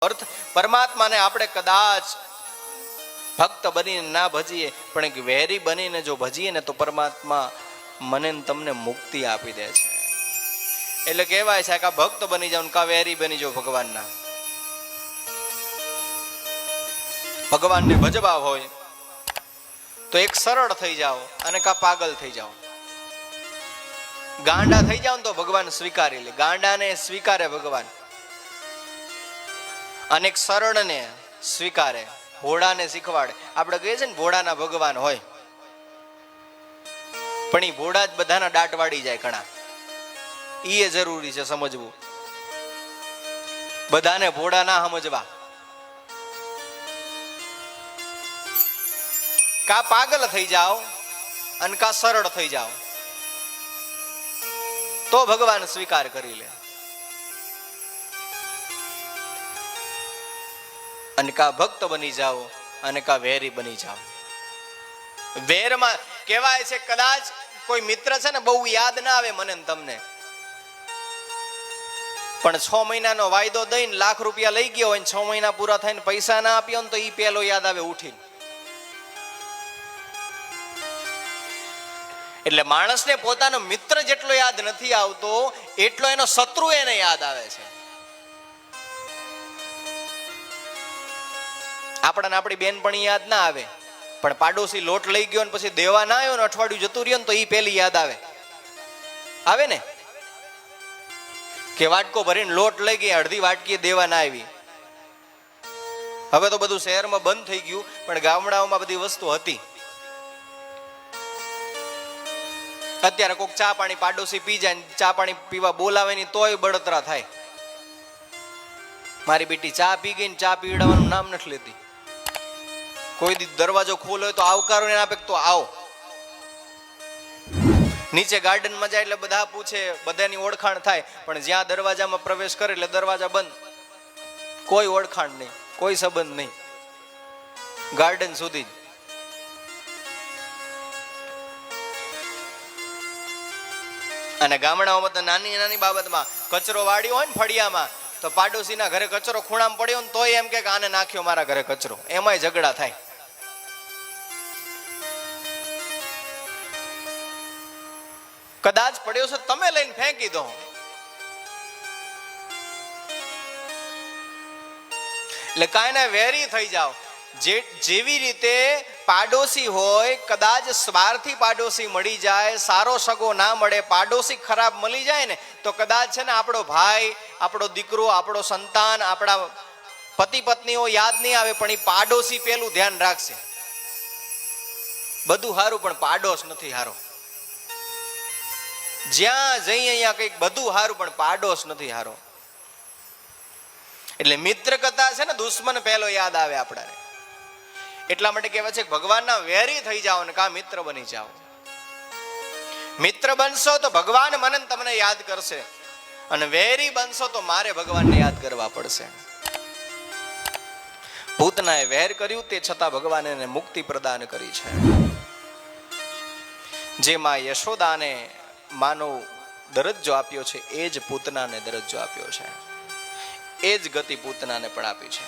અર્થ પરમાત્માને આપણે કદાચ ભક્ત બનીને ના ભજીએ, પણ એક વેરી બનીને જો ભજીએ ને તો પરમાત્મા મને તમને મુક્તિ આપી દે છે. એટલે કહેવાય છે કે ભક્ત બની જાવ, કા વેરી બની જાવ ભગવાનના. ભગવાનને ભજવા હોય તો એક સરળ થઈ જાઓ અને કા પાગલ થઈ જાઓ. ગાંડા થઈ જાવ તો ભગવાન સ્વીકારી લે, ગાંડાને સ્વીકારે ભગવાન, અને એક સરળને સ્વીકારે, ભોળાને શીખવાડે. આપણે કહીએ છીએ ને ભોળાના ભગવાન હોય, પણ એ ભોળા જ બધાના દાટ વાળી જાય ઘણા. એ જરૂરી છે સમજવું. બધાને ભોળા ના સમજવા. કા પાગલ થઈ જાઓ અને કા સરળ થઈ જાઓ તો ભગવાન સ્વીકાર કરી લે. અને કા ભક્ત બની જાઓ અને કા વેરી બની જાઓ. વેરમાં કહેવાય છે કદાચ કોઈ મિત્ર છે ને બહુ યાદ ના આવે મને ને તમને, પણ 6 મહિનાનો વાયદો દઈને લાખ રૂપિયા લઈ ગયો હોય, 6 મહિના પૂરા થઈને પૈસા ના આપ્યો ને તો ઈ પેલો યાદ આવે ઉઠીને. એટલે માણસને પોતાનો મિત્ર જેટલો યાદ નથી આવતો એટલો એનો શત્રુ એને યાદ આવે છે. આપણને આપણી બેનપણી યાદ ના આવે, પણ પાડોશી લોટ લઈ ગયો ને પછી દેવા ના આવ્યો ને અઠવાડિયું જતું રહ્યો ને તો ઈ પેલી યાદ આવે. આવે ને કે વાટકો ભરીને લોટ લઈ ગઈ, અડધી વાટકી દેવા ના આવી. હવે તો બધું શહેરમાં બંધ થઈ ગયું, પણ ગામડાઓમાં બધી વસ્તુ હતી. અત્યારે કોઈક ચા પાણી પાડોશી પી જાય, ચા પાણી પીવા બોલાવે ની તોય બળતરા થાય. મારી બેટી ચા પી ગઈ ને ચા પીવડાવવાનું નામ નથી લેતી. કોઈ દી દરવાજો ખોલો હોય તો આવકારો ને આપે તો આવો. નીચે ગાર્ડનમાં જાય એટલે બધા પૂછે, બધાની ઓળખાણ થાય, પણ જ્યાં દરવાજામાં પ્રવેશ કરે એટલે દરવાજા બંધ. કોઈ ઓળખાણ નહીં, કોઈ સંબંધ નહીં, ગાર્ડન સુધી જ. અને ગામડાઓમાં તો નાની નાની બાબતમાં કચરો વાળ્યો હોય ને ફળિયામાં, તો પાડોશીના ઘરે કચરો ખૂણામાં પડ્યો ને તોય એમ કે આને નાખ્યો મારા ઘરે કચરો, એમાંય ઝઘડા થાય. કદાચ પડ્યો છે તમે લઈને ફેંકી દો. એટલે કાંઈ ના વેરી થઈ જાઓ. જેવી રીતે પાડોશી હોય, કદાચ સ્વાર્થી પાડોશી મળી જાય, સારો સગો ના મળે, પાડોશી ખરાબ મળી જાય ને તો કદાચ છે ને આપણો ભાઈ, આપણો દીકરો, આપણો સંતાન, આપણા પતિ પત્નીઓ યાદ નહીં આવે, પણ એ પાડોશી પેલું ધ્યાન રાખશે. બધું સારું પણ પાડોશ નથી સારો. જ્યાં જઈ અહીંયા કઈક બધું સારું પણ પાડોશ નથી સારો. એટલે મિત્ર કરતા છે ને દુશ્મન પહેલો યાદ આવે આપણાને. એટલા માટે કહેવાય છે ભગવાનના વેરી થઈ જાઓ ને કા મિત્ર બની જાઓ. મિત્ર બનશો તો ભગવાન મને તમને યાદ કરશે, અને વેરી બનશો તો મારે ભગવાનને યાદ કરવા પડશે. પૂતનાએ વેર કર્યું તે છતાં ભગવાન એને મુક્તિ પ્રદાન કરી છે. જેમાં યશોદાને માનો દરજ્જો આપ્યો છે એ જ પૂતનાને દરજ્જો આપ્યો છે. એ જ ગતિ પૂતનાને પણ આપી છે.